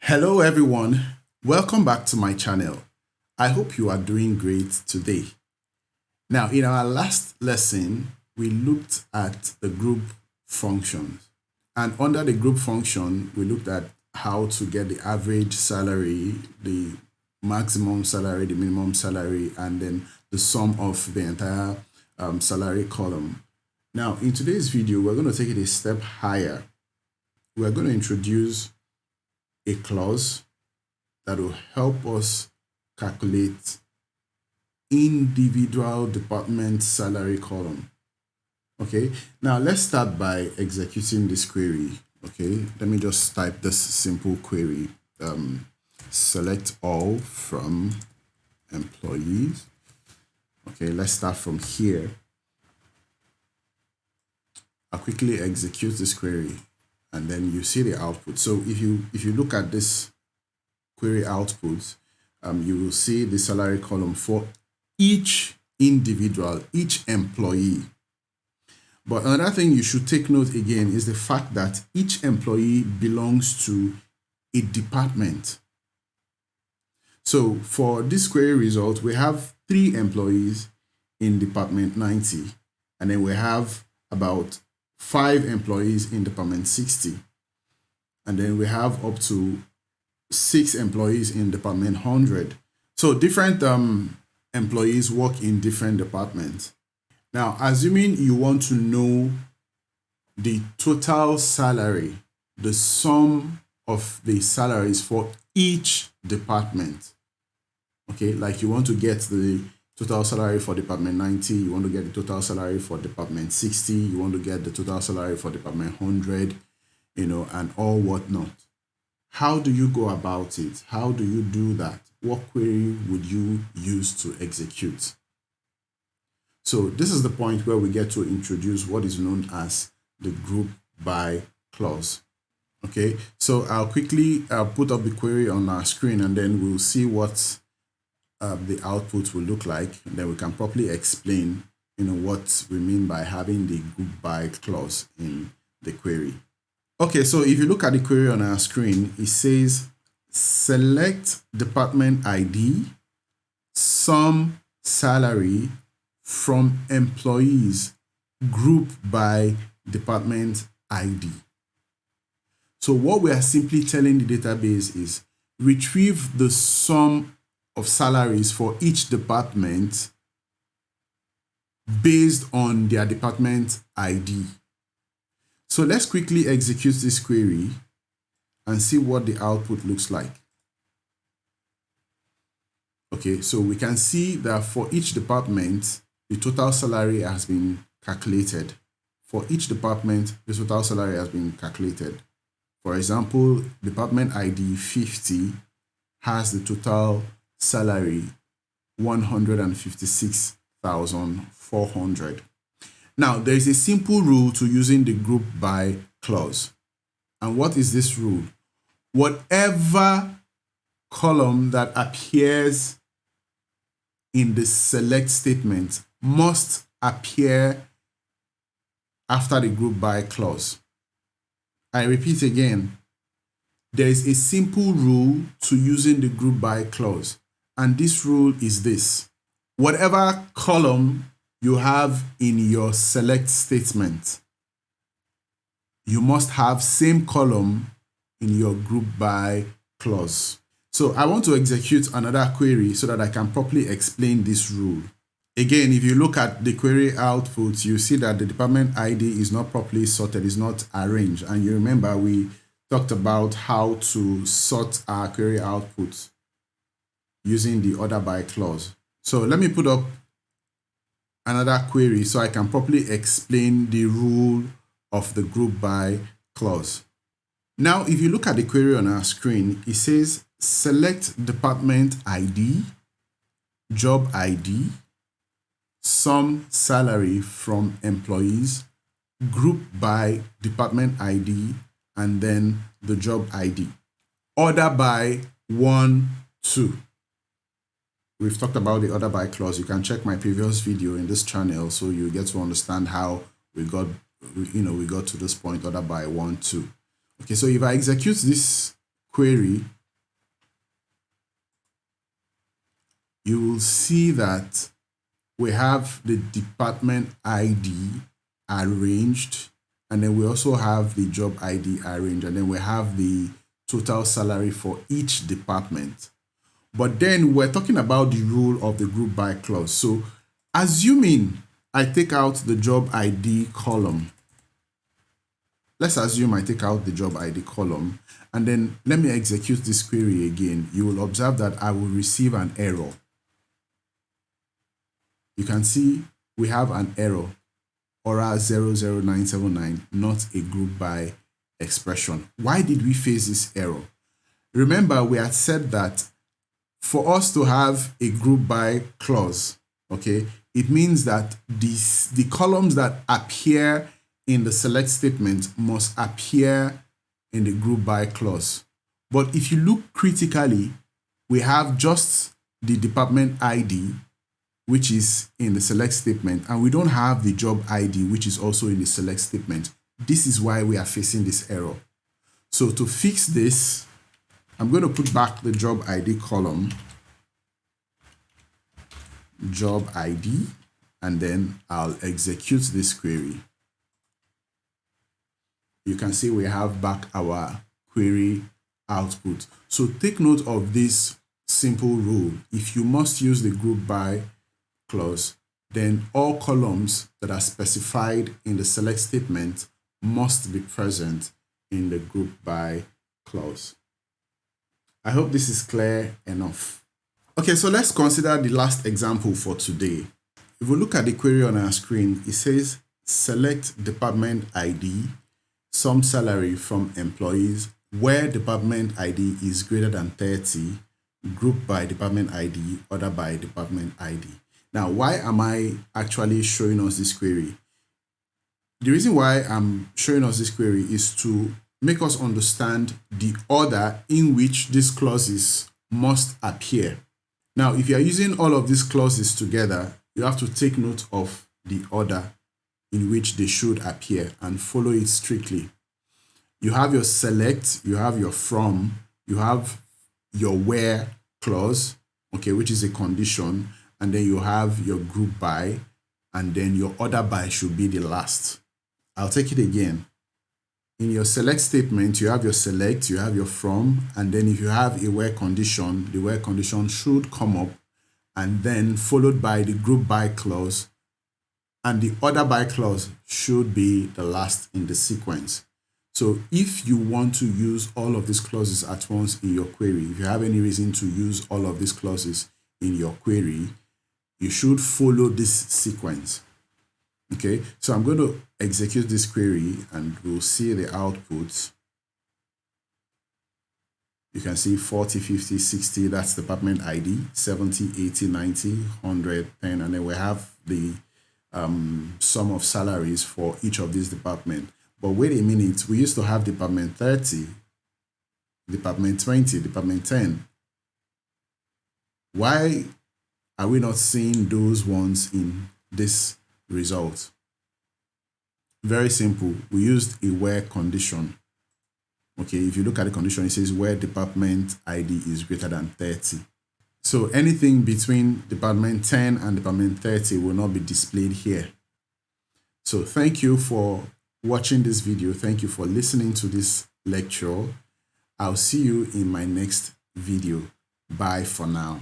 Hello everyone, welcome back to my channel. I hope you are doing great today. Now, in our last lesson, we looked at the group functions. And under the group function, we looked at how to get the average salary, the maximum salary, the minimum salary, and then the sum of the entire salary column. Now, in today's video, we're going to take it a step higher. We're going to introduce a clause that will help us calculate individual department salary column. Okay, now let's start by executing this query. Okay, let me just type this simple query. Select all from employees. Okay, let's start from here. I'll quickly execute this query, and then you see the output. So if you look at this query output, you will see the salary column for each individual, each employee. But another thing you should take note again is the fact that each employee belongs to a department. So for this query result, we have 3 employees in department 90, and then we have about 5 employees in department 60, and then we have up to 6 employees in department 100. So different employees work in different departments. Now, assuming you want to know the total salary, the sum of the salaries for each department, okay, like you want to get the total salary for department 90, you want to get the total salary for department 60, you want to get the total salary for department 100, and all whatnot. How do you go about it? How do you do that? What query would you use to execute? So this is the point where we get to introduce what is known as the group by clause. Okay, so I'll quickly put up the query on our screen, and then we'll see what the output will look like, and then we can properly explain what we mean by having the group by clause in the query. Okay, so if you look at the query on our screen, it says select department ID, sum salary from employees, group by department ID. So what we are simply telling the database is retrieve the sum of salaries for each department based on their department ID. So let's quickly execute this query and see what the output looks like. Okay, so we can see that for each department, the total salary has been calculated. For each department, the total salary has been calculated. For example, department ID 50 has the total salary 156,400. Now, there is a simple rule to using the group by clause. And what is this rule? Whatever column that appears in the select statement must appear after the group by clause. I repeat again, there is a simple rule to using the group by clause. And this rule is this: whatever column you have in your select statement, you must have same column in your group by clause. So I want to execute another query so that I can properly explain this rule. Again, if you look at the query output, you see that the department ID is not properly sorted, is not arranged. And you remember we talked about how to sort our query output using the order by clause. So let me put up another query so I can properly explain the rule of the group by clause. Now, if you look at the query on our screen, it says select department ID, job ID, sum salary from employees, group by department ID, and then the job ID. Order by 1, 2. We've talked about the order by clause. You can check my previous video in this channel so you get to understand how we got to this point, order by 1, 2. Okay, so if I execute this query, you will see that we have the department ID arranged, and then we also have the job ID arranged, and then we have the total salary for each department. But then we're talking about the rule of the group by clause. So assuming I take out the job ID column, let's assume I take out the job ID column, and then let me execute this query again. You will observe that I will receive an error. You can see we have an error, ORA 00979, not a group by expression. Why did we face this error? Remember, we had said that for us to have a group by clause, okay, it means that the columns that appear in the select statement must appear in the group by clause. But if you look critically, we have just the department ID, which is in the select statement, and we don't have the job ID, which is also in the select statement. This is why we are facing this error. So to fix this, I'm going to put back the job ID column, job ID, and then I'll execute this query. You can see we have back our query output. So take note of this simple rule. If you must use the group by clause, then all columns that are specified in the select statement must be present in the group by clause. I hope this is clear enough. Okay, so let's consider the last example for today. If we look at the query on our screen, it says select department ID, sum salary from employees where department ID is greater than 30, group by department ID, order by department ID. Now, why am I actually showing us this query? The reason why I'm showing us this query is to make us understand the order in which these clauses must appear. Now, if you are using all of these clauses together, you have to take note of the order in which they should appear and follow it strictly. You have your select, you have your from, you have your where clause, okay, which is a condition, and then you have your group by, and then your order by should be the last. I'll take it again. In your select statement, you have your select, you have your from, and then if you have a where condition, the where condition should come up, and then followed by the group by clause, and the order by clause should be the last in the sequence. So if you want to use all of these clauses at once in your query, if you have any reason to use all of these clauses in your query, you should follow this sequence. Okay, so I'm going to execute this query and we'll see the output. You can see 40, 50, 60, that's department ID, 70, 80, 90, 100, 10, and then we have the sum of salaries for each of these departments. But wait a minute, we used to have department 30, department 20, department 10. Why are we not seeing those ones in this result? Very simple. We used a where condition. Okay, if you look at the condition, it says where department ID is greater than 30. So anything between department 10 and department 30 will not be displayed here. So thank you for watching this video. Thank you for listening to this lecture. I'll see you in my next video. Bye for now.